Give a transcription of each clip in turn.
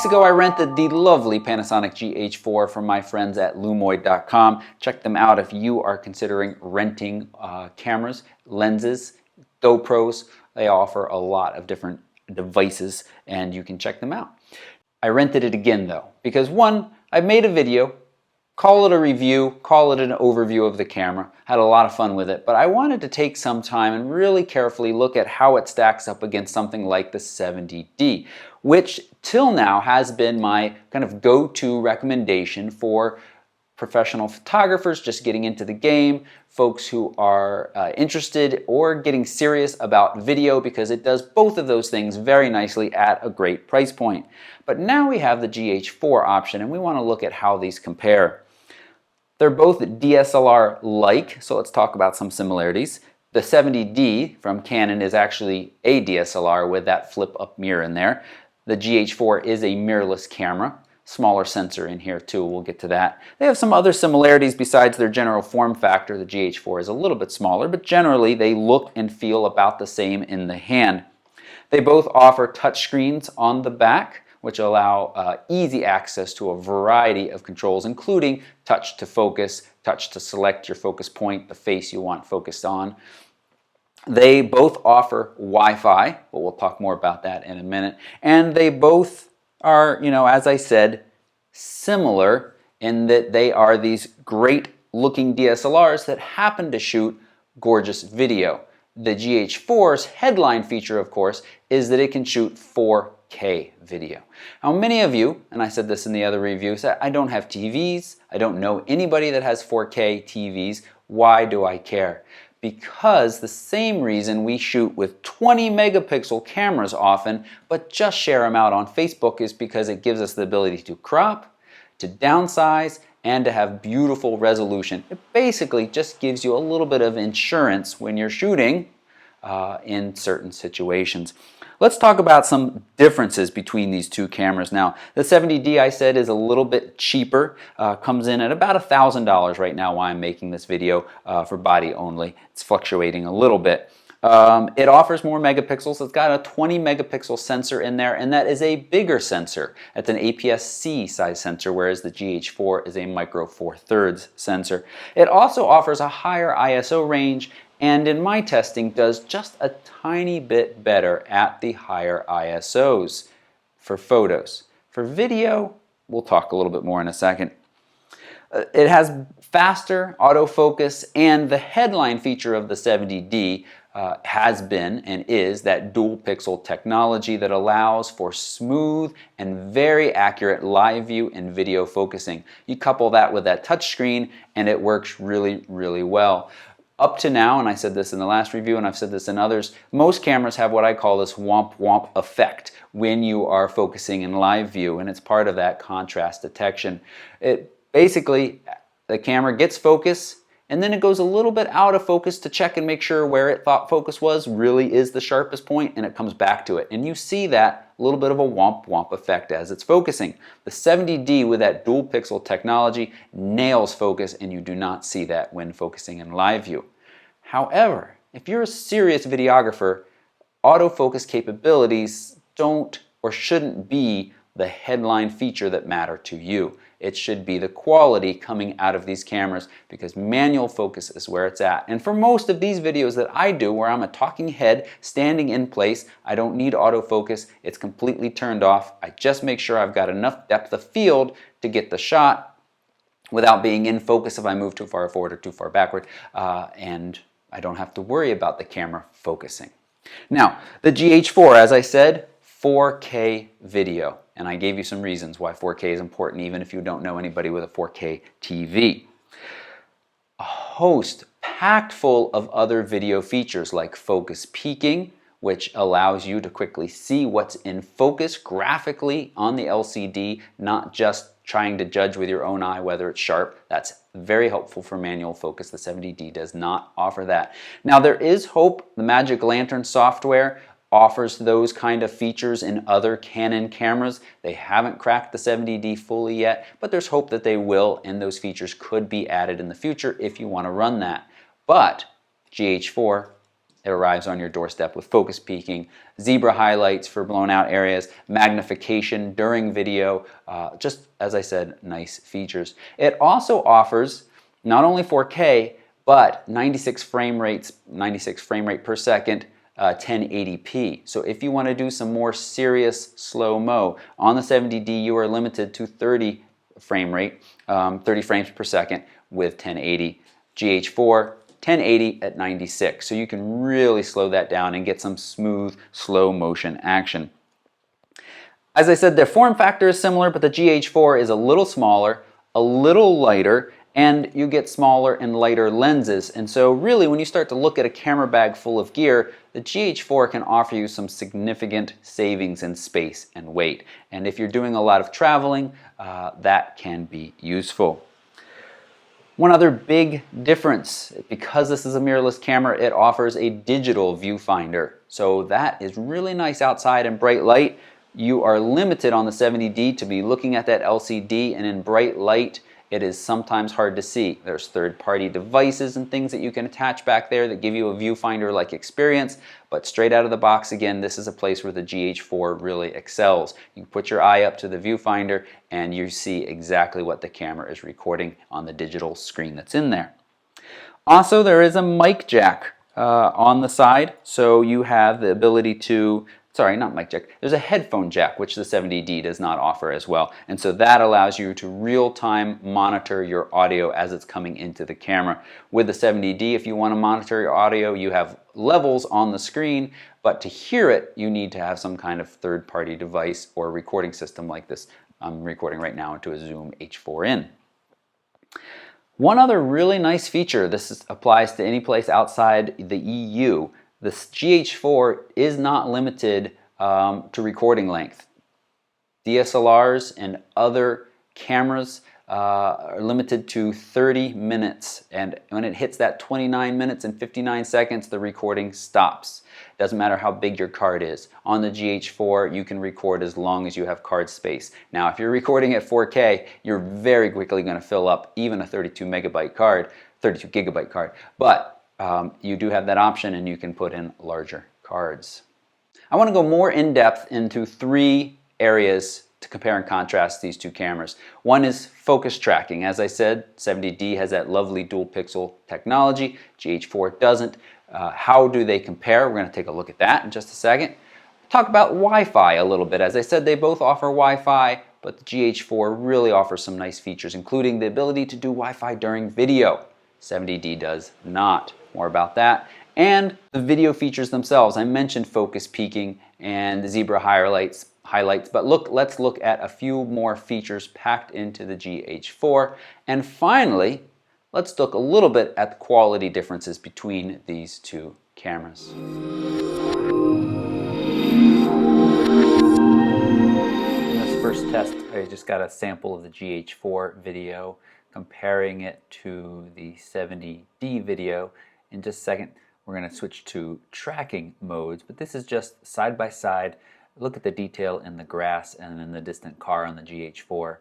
ago I rented the lovely Panasonic GH4 from my friends at Lumoid.com. Check them out if you are considering renting cameras, lenses, GoPros. They offer a lot of different devices and you can check them out. I rented it again though, because one, I made a video, call it a review, call it an overview of the camera, had a lot of fun with it, but I wanted to take some time and really carefully look at how it stacks up against something like the 70D, which till now has been my kind of go-to recommendation for professional photographers just getting into the game, folks who are interested or getting serious about video, because it does both of those things very nicely at a great price point. But now we have the GH4 option and we want to look at how these compare. They're both DSLR-like, so let's talk about some similarities. The 70D from Canon is actually a DSLR with that flip-up mirror in there. The GH4 is a mirrorless camera. Smaller sensor in here too, we'll get to that. They have some other similarities besides their general form factor. The GH4 is a little bit smaller, but generally they look and feel about the same in the hand. They both offer touchscreens on the back, which allow easy access to a variety of controls, including touch to focus, touch to select your focus point, the face you want focused on. They both offer Wi-Fi, but we'll talk more about that in a minute. And they both are, as I said, similar in that they are these great looking DSLRs that happen to shoot gorgeous video. The GH4's headline feature, of course, is that it can shoot 4K video. Now, many of you, and I said this in the other review, said, I don't have TVs, I don't know anybody that has 4K TVs, why do I care? Because the same reason we shoot with 20 megapixel cameras often, but just share them out on Facebook, is because it gives us the ability to crop, to downsize, and to have beautiful resolution. It basically just gives you a little bit of insurance when you're shooting in certain situations. Let's talk about some differences between these two cameras now. The 70D, I said, is a little bit cheaper, comes in at about $1,000 right now while I'm making this video for body only. It's fluctuating a little bit. It offers more megapixels. It's got a 20 megapixel sensor in there, and that is a bigger sensor. It's an APS-C size sensor, whereas the GH4 is a micro four thirds sensor. It also offers a higher ISO range, and in my testing does just a tiny bit better at the higher ISOs for photos. For video, we'll talk a little bit more in a second. It has faster autofocus, and the headline feature of the 70D has been and is that dual pixel technology that allows for smooth and very accurate live view and video focusing. You couple that with that touchscreen and it works really, really well. Up to now, and I said this in the last review and I've said this in others, most cameras have what I call this womp womp effect when you are focusing in live view, and it's part of that contrast detection. It basically, the camera gets focus and then it goes a little bit out of focus to check and make sure where it thought focus was really is the sharpest point, and it comes back to it. And you see that little bit of a womp womp effect as it's focusing. The 70D with that dual pixel technology nails focus, and you do not see that when focusing in live view. However, if you're a serious videographer, autofocus capabilities don't or shouldn't be the headline feature that matter to you. It should be the quality coming out of these cameras, because manual focus is where it's at. And for most of these videos that I do where I'm a talking head standing in place, I don't need autofocus. It's completely turned off. I just make sure I've got enough depth of field to get the shot without being in focus if I move too far forward or too far backward, and I don't have to worry about the camera focusing. Now, the GH4, as I said, 4K video. And I gave you some reasons why 4K is important, even if you don't know anybody with a 4K TV. A host packed full of other video features like focus peaking, which allows you to quickly see what's in focus graphically on the LCD, not just trying to judge with your own eye whether it's sharp. That's very helpful for manual focus. The 70D does not offer that. Now, there is hope. The Magic Lantern software offers those kind of features in other Canon cameras. They haven't cracked the 70D fully yet, but there's hope that they will, and those features could be added in the future if you want to run that. But GH4 It arrives on your doorstep with focus peaking, zebra highlights for blown out areas, magnification during video, just as I said, nice features. It also offers not only 4K, but 96 frame rate per second, 1080p. So if you want to do some more serious slow-mo, on the 70D you are limited to 30 frame rate, 30 frames per second with 1080. GH4, 1080 at 96. So you can really slow that down and get some smooth, slow motion action. As I said, their form factor is similar, but the GH4 is a little smaller, a little lighter, and you get smaller and lighter lenses. And so really, when you start to look at a camera bag full of gear, the GH4 can offer you some significant savings in space and weight. And if you're doing a lot of traveling, that can be useful. One other big difference, because this is a mirrorless camera, it offers a digital viewfinder. So that is really nice outside in bright light. You are limited on the 70D to be looking at that LCD, and in bright light it is sometimes hard to see. There's third-party devices and things that you can attach back there that give you a viewfinder-like experience, but straight out of the box, again, this is a place where the GH4 really excels. You can put your eye up to the viewfinder and you see exactly what the camera is recording on the digital screen that's in there. Also, there is a mic jack on the side, so you have the ability to sorry, not mic jack. There's a headphone jack, which the 70D does not offer as well. And so that allows you to real-time monitor your audio as it's coming into the camera. With the 70D, if you want to monitor your audio, you have levels on the screen, but to hear it, you need to have some kind of third-party device or recording system like this. I'm recording right now into a Zoom H4n. One other really nice feature, this applies to any place outside the EU, this GH4 is not limited to recording length. DSLRs and other cameras are limited to 30 minutes, and when it hits that 29 minutes and 59 seconds, the recording stops. Doesn't matter how big your card is. On the GH4, you can record as long as you have card space. Now, if you're recording at 4K, you're very quickly going to fill up even a 32 gigabyte card, but you do have that option, and you can put in larger cards. I want to go more in depth into three areas to compare and contrast these two cameras. One is focus tracking. As I said, 70D has that lovely dual pixel technology. GH4 doesn't. How do they compare? We're going to take a look at that in just a second. Talk about Wi-Fi a little bit. As I said, they both offer Wi-Fi, but the GH4 really offers some nice features, including the ability to do Wi-Fi during video. 70D does not. More about that. And the video features themselves. I mentioned focus peaking and the zebra highlights, but let's look at a few more features packed into the GH4. And finally, let's look a little bit at the quality differences between these two cameras. In this first test, I just got a sample of the GH4 video, comparing it to the 70D video. In just a second, we're going to switch to tracking modes, but this is just side by side. Look at the detail in the grass and in the distant car on the GH4.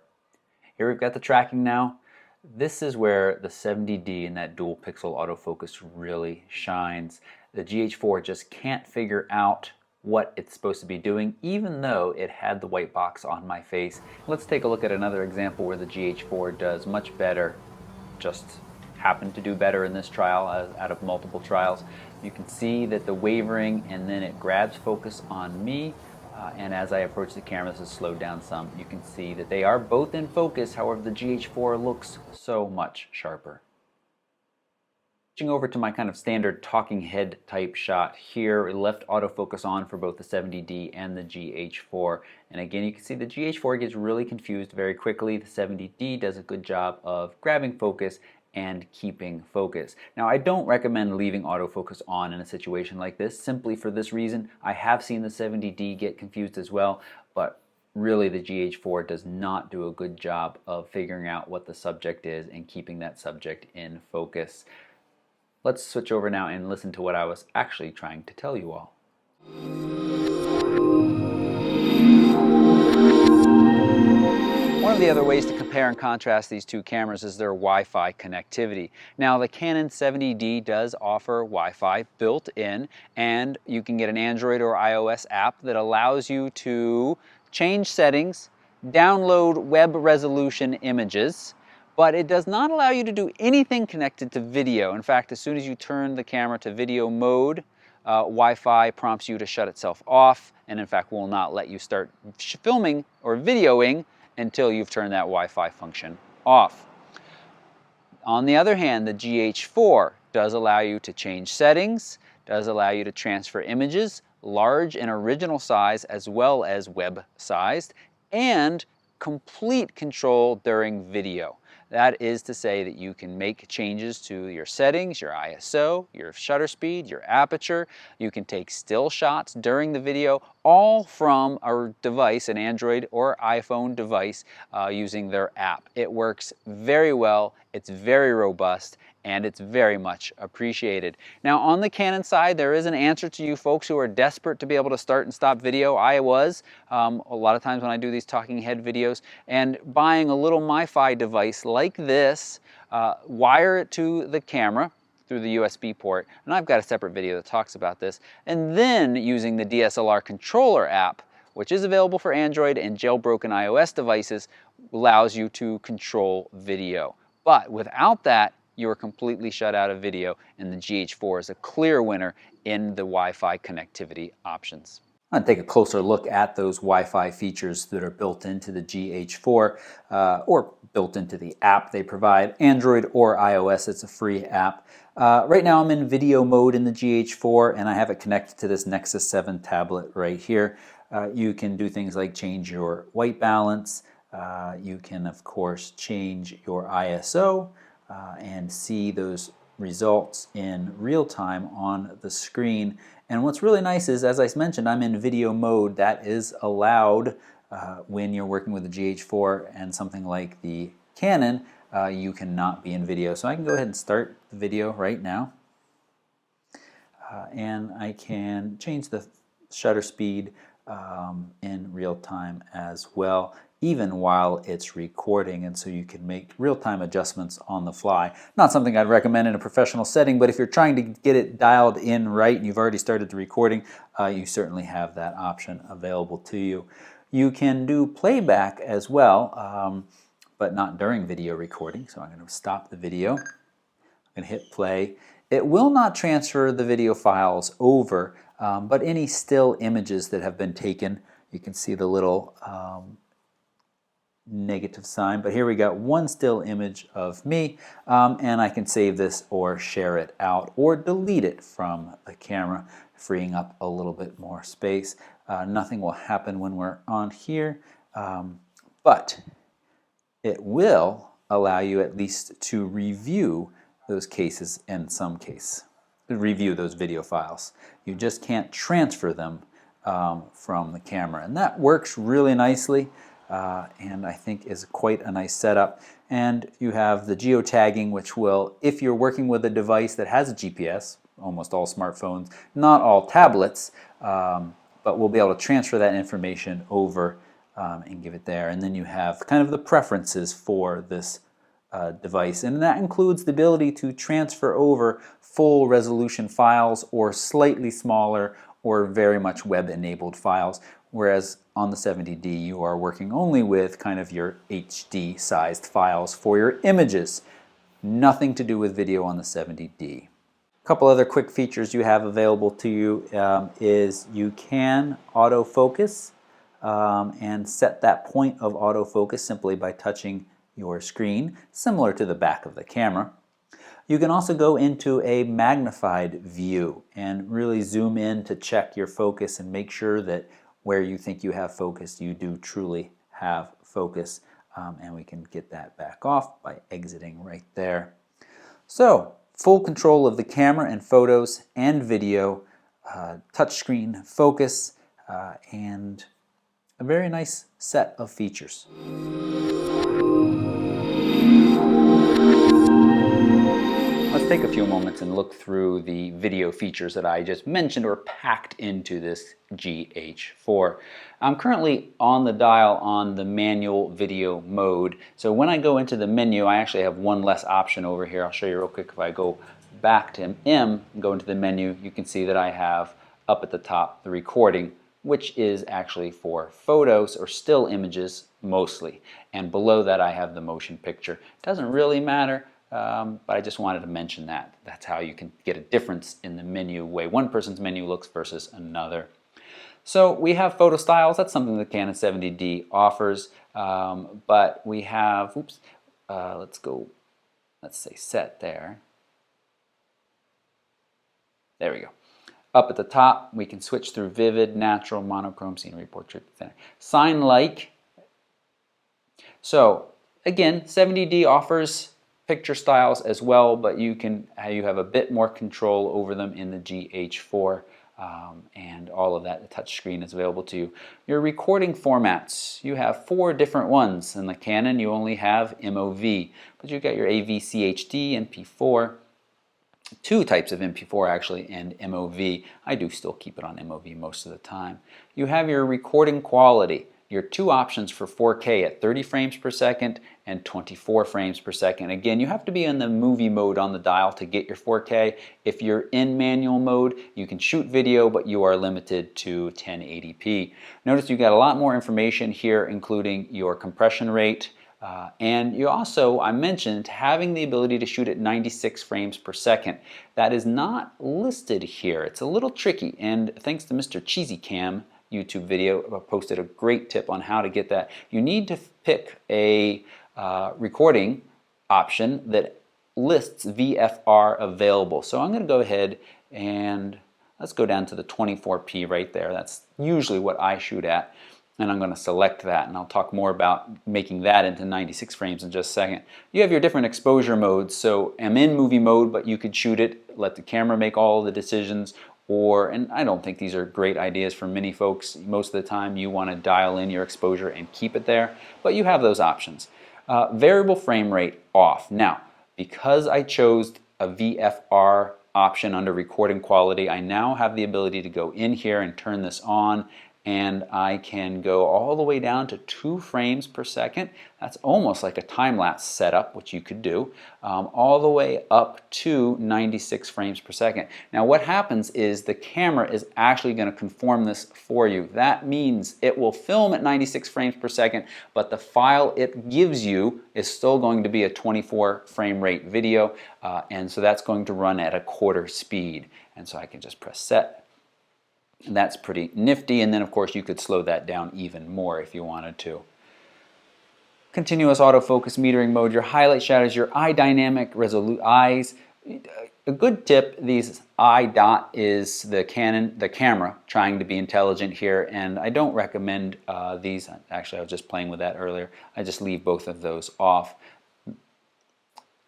Here we've got the tracking now. This is where the 70D and that dual pixel autofocus really shines. The GH4 just can't figure out what it's supposed to be doing, even though it had the white box on my face. Let's take a look at another example where the GH4 does much better, just happened to do better in this trial out of multiple trials. You can see that the wavering, and then it grabs focus on me, and as I approach the camera, this is slowed down some. You can see that they are both in focus, however the GH4 looks so much sharper. Switching over to my kind of standard talking head type shot here, we left autofocus on for both the 70D and the GH4. And again, you can see the GH4 gets really confused very quickly. The 70D does a good job of grabbing focus and keeping focus. Now, I don't recommend leaving autofocus on in a situation like this, simply for this reason. I have seen the 70D get confused as well, but really the GH4 does not do a good job of figuring out what the subject is and keeping that subject in focus. Let's switch over now and listen to what I was actually trying to tell you all. One of of the other ways to compare and contrast these two cameras is their Wi-Fi connectivity. Now, the Canon 70D does offer Wi-Fi built in, and you can get an Android or iOS app that allows you to change settings, download web resolution images, but it does not allow you to do anything connected to video. In fact, as soon as you turn the camera to video mode, Wi-Fi prompts you to shut itself off, and in fact will not let you start filming or videoing until you've turned that Wi-Fi function off. On the other hand, the GH4 does allow you to change settings, does allow you to transfer images, large and original size as well as web sized, and complete control during video. That is to say that you can make changes to your settings, your ISO, your shutter speed, your aperture. You can take still shots during the video, all from a device, an Android or iPhone device, using their app. It works very well, it's very robust, and it's very much appreciated. Now, on the Canon side, there is an answer to you folks who are desperate to be able to start and stop video. I was, a lot of times when I do these talking head videos, and buying a little MiFi device like this, wire it to the camera through the USB port, and I've got a separate video that talks about this, and then using the DSLR controller app, which is available for Android and jailbroken iOS devices, allows you to control video. But without that, you are completely shut out of video, and the GH4 is a clear winner in the Wi-Fi connectivity options. I'm going to take a closer look at those Wi-Fi features that are built into the GH4 or built into the app they provide, Android or iOS. It's a free app. Right now I'm in video mode in the GH4, and I have it connected to this Nexus 7 tablet right here. You can do things like change your white balance. You can, of course, change your ISO. And see those results in real time on the screen. And what's really nice is, as I mentioned, I'm in video mode. That is allowed when you're working with the GH4 and something like the Canon. You cannot be in video. So I can go ahead and start the video right now. And I can change the shutter speed in real time as well, even while it's recording, and so you can make real-time adjustments on the fly. Not something I'd recommend in a professional setting, but if you're trying to get it dialed in right and you've already started the recording, you certainly have that option available to you. You can do playback as well, but not during video recording. So I'm going to stop the video. I'm going to hit play. It will not transfer the video files over, but any still images that have been taken, you can see the little negative sign, but here we got one still image of me, and I can save this or share it out or delete it from the camera, freeing up a little bit more space. Nothing will happen when we're on here, but it will allow you at least to review those cases in some case, review those video files. You just can't transfer them from the camera, and that works really nicely. And I think is quite a nice setup. And you have the geotagging, which will, if you're working with a device that has a GPS, almost all smartphones, not all tablets, but we'll be able to transfer that information over and give it there. And then you have kind of the preferences for this device, and that includes the ability to transfer over full resolution files or slightly smaller or very much web-enabled files, whereas on the 70D you are working only with kind of your HD sized files for your images. Nothing to do with video on the 70D. A couple other quick features you have available to you is you can autofocus and set that point of autofocus simply by touching your screen, similar to the back of the camera. You can also go into a magnified view and really zoom in to check your focus and make sure that where you think you have focus, you do truly have focus. And we can get that back off by exiting right there. So, full control of the camera and photos and video, touchscreen focus, and a very nice set of features. Let's take a few moments and look through the video features that I just mentioned or packed into this GH4. I'm currently on the dial on the manual video mode. So when I go into the menu, I actually have one less option over here. I'll show you real quick. If I go back to M and go into the menu, you can see that I have up at the top the recording, which is actually for photos or still images mostly. And below that I have the motion picture. It doesn't really matter. But I just wanted to mention that. That's how you can get a difference in the menu, way one person's menu looks versus another. So we have photo styles. That's something the Canon 70D offers. But we have, let's say set there. There we go. Up at the top, we can switch through vivid, natural, monochrome, scenery, portrait, thinner. Sign like. So again, 70D offers picture styles as well, but you have a bit more control over them in the GH4, and all of that. The touch screen is available to you. Your recording formats, you have 4 different ones. In the Canon, you only have MOV, but you've got your AV-CHD, MP4, 2 types of MP4 actually, and MOV. I do still keep it on MOV most of the time. You have your recording quality. Your 2 options for 4K at 30 frames per second and 24 frames per second. Again, you have to be in the movie mode on the dial to get your 4K. If you're in manual mode, you can shoot video, but you are limited to 1080p. Notice you've got a lot more information here, including your compression rate, and you also, I mentioned, having the ability to shoot at 96 frames per second. That is not listed here. It's a little tricky, and thanks to Mr. Cheesy Cam YouTube video, I posted a great tip on how to get that. You need to pick a recording option that lists VFR available. So I'm going to go ahead and let's go down to the 24p right there. That's usually what I shoot at. And I'm going to select that, and I'll talk more about making that into 96 frames in just a second. You have your different exposure modes. So I'm in movie mode, but you could shoot it, let the camera make all the decisions, and I don't think these are great ideas for many folks. Most of the time you want to dial in your exposure and keep it there, but you have those options. Variable frame rate off. Now, because I chose a VFR option under recording quality, I now have the ability to go in here and turn this on, and I can go all the way down to 2 frames per second. That's almost like a time-lapse setup, which you could do, all the way up to 96 frames per second. Now what happens is the camera is actually going to conform this for you. That means it will film at 96 frames per second, but the file it gives you is still going to be a 24 frame rate video, and so that's going to run at a 1/4 speed. And so I can just press set. And that's pretty nifty, and then of course you could slow that down even more if you wanted to. Continuous autofocus metering mode, your highlight shadows, your eye dynamic resolute eyes. A good tip, these eye dot is the camera trying to be intelligent here, and I don't recommend these. Actually, I was just playing with that earlier. I just leave both of those off.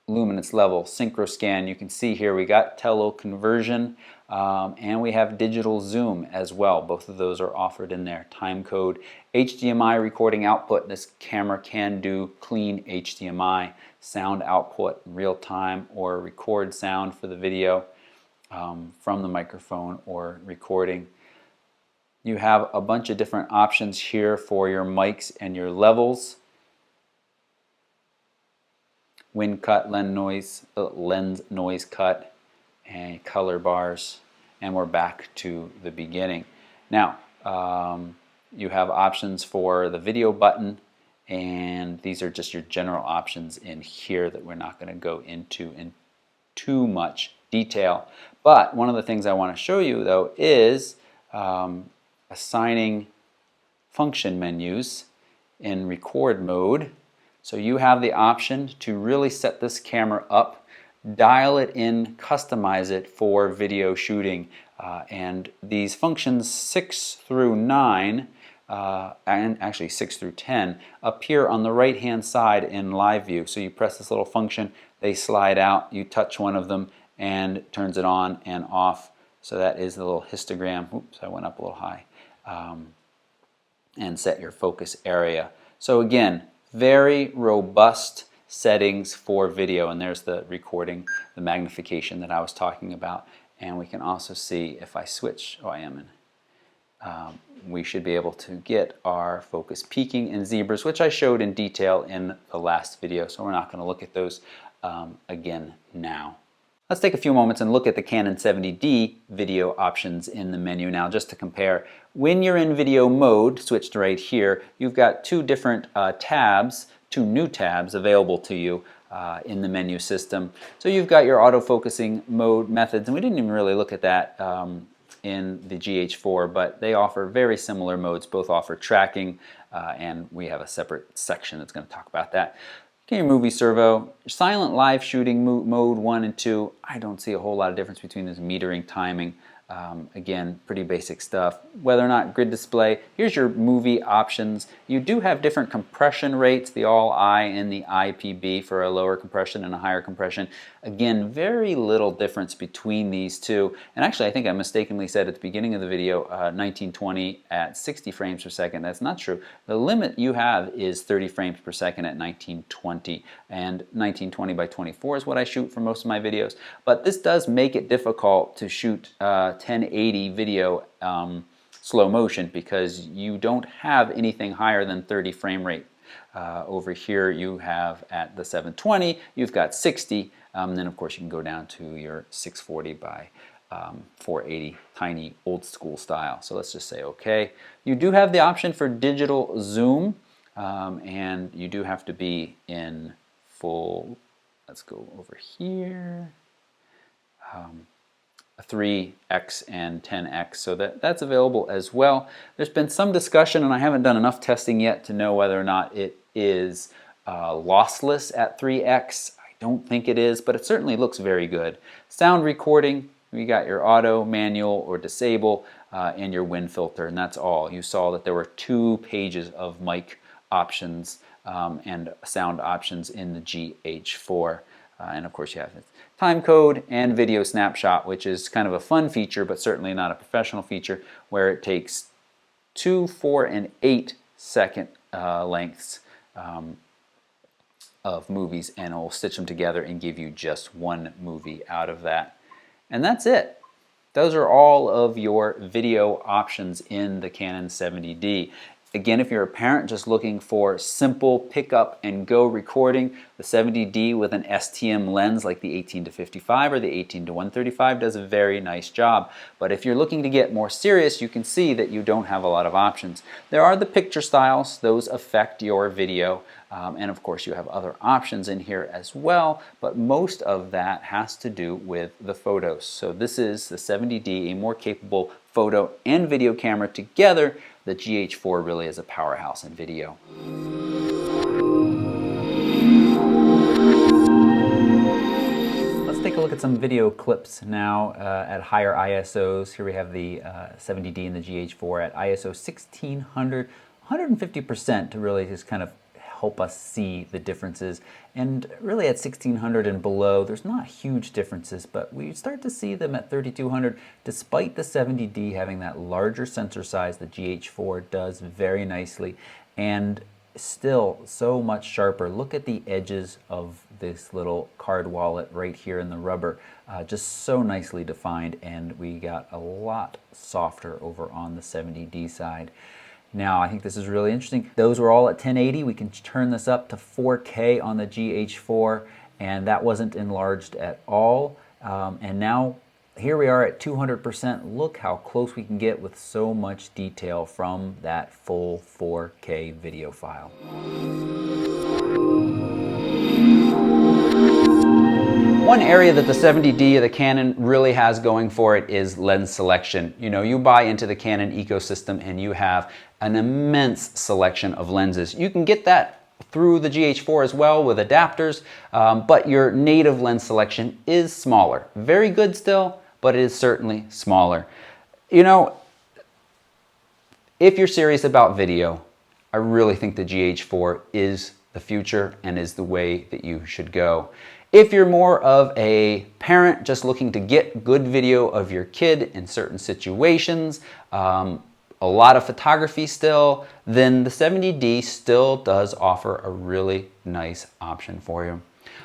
Luminance level, synchro scan, you can see here we got tele conversion, and we have digital zoom as well. Both of those are offered in there. Time code, HDMI recording output. This camera can do clean HDMI. Sound output, real time, or record sound for the video from the microphone or recording. You have a bunch of different options here for your mics and your levels. Wind cut, lens noise cut, and color bars, and we're back to the beginning. Now, you have options for the video button, and these are just your general options in here that we're not going to go into in too much detail. But one of the things I want to show you though is assigning function menus in record mode. So you have the option to really set this camera up, dial it in, customize it for video shooting. And these functions 6 through 9, and actually 6 through 10, appear on the right hand side in live view. So you press this little function, they slide out, you touch one of them, and it turns it on and off. So that is the little histogram. Oops, I went up a little high. And set your focus area. So again, very robust settings for video, and there's the recording, the magnification that I was talking about. And we can also see if I switch, oh, I am in, we should be able to get our focus peaking and zebras, which I showed in detail in the last video, so we're not going to look at those again now. Let's take a few moments and look at the Canon 70D video options in the menu now, just to compare. When you're in video mode, switched right here, you've got two different tabs, two new tabs available to you in the menu system. So you've got your autofocusing mode methods, and we didn't even really look at that in the GH4, but they offer very similar modes. Both offer tracking, and we have a separate section that's going to talk about that. Your movie servo, silent live shooting mode 1 and 2. I don't see a whole lot of difference between this metering, timing. Again, pretty basic stuff. Whether or not grid display, here's your movie options. You do have different compression rates, the all-I and the IPB for a lower compression and a higher compression. Again, very little difference between these two. And actually, I think I mistakenly said at the beginning of the video 1920 at 60 frames per second. That's not true. The limit you have is 30 frames per second at 1920. And 1920 by 24 is what I shoot for most of my videos. But this does make it difficult to shoot 1080 video slow motion, because you don't have anything higher than 30 frame rate. Over here you have at the 720, you've got 60, then of course you can go down to your 640 by 480, tiny old school style. So let's just say okay. You do have the option for digital zoom, and you do have to be in full, let's go over here, 3x and 10x, so that's available as well. There's been some discussion, and I haven't done enough testing yet to know whether or not it is lossless at 3x. I don't think it is, but it certainly looks very good. Sound recording, you got your auto, manual, or disable, and your wind filter, and that's all. You saw that there were 2 pages of mic options and sound options in the GH4. And of course you have time code and video snapshot, which is kind of a fun feature, but certainly not a professional feature, where it takes 2, 4, and 8 second lengths of movies, and it will stitch them together and give you just one movie out of that. And that's it. Those are all of your video options in the Canon 70D. Again, if you're a parent just looking for simple pick up and go recording, the 70D with an STM lens like the 18-55 or the 18-135 does a very nice job. But if you're looking to get more serious, you can see that you don't have a lot of options. There are the picture styles, those affect your video, and of course you have other options in here as well, but most of that has to do with the photos. So this is the 70D, a more capable photo and video camera together. The GH4 really is a powerhouse in video. Let's take a look at some video clips now at higher ISOs. Here we have the 70D and the GH4 at ISO 1600, 150% to really just kind of help us see the differences. And really at 1600 and below, there's not huge differences, but we start to see them at 3200. Despite the 70D having that larger sensor size, the GH4 does very nicely, and still so much sharper. Look at the edges of this little card wallet right here in the rubber. Just so nicely defined, and we got a lot softer over on the 70D side. Now, I think this is really interesting. Those were all at 1080. We can turn this up to 4K on the GH4, and that wasn't enlarged at all. And now, here we are at 200%. Look how close we can get with so much detail from that full 4K video file. One area that the 70D of the Canon really has going for it is lens selection. You know, you buy into the Canon ecosystem and you have an immense selection of lenses. You can get that through the GH4 as well with adapters, but your native lens selection is smaller. Very good still, but it is certainly smaller. You know, if you're serious about video, I really think the GH4 is the future and is the way that you should go. If you're more of a parent just looking to get good video of your kid in certain situations, a lot of photography still, then the 70D still does offer a really nice option for you.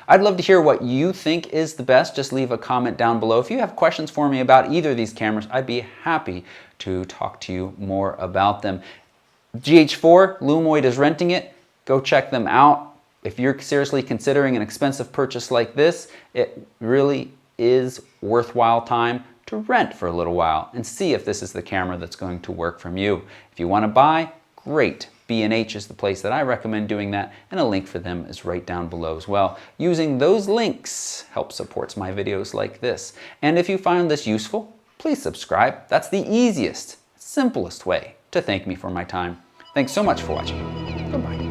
I'd love to hear what you think is the best. Just leave a comment down below. If you have questions for me about either of these cameras, I'd be happy to talk to you more about them. GH4, Lumoid is renting it. Go check them out. If you're seriously considering an expensive purchase like this, it really is worthwhile time to rent for a little while and see if this is the camera that's going to work from you. If you want to buy, great. B&H is the place that I recommend doing that, and a link for them is right down below as well. Using those links helps supports my videos like this. And if you found this useful, please subscribe. That's the easiest, simplest way to thank me for my time. Thanks so much for watching. Goodbye.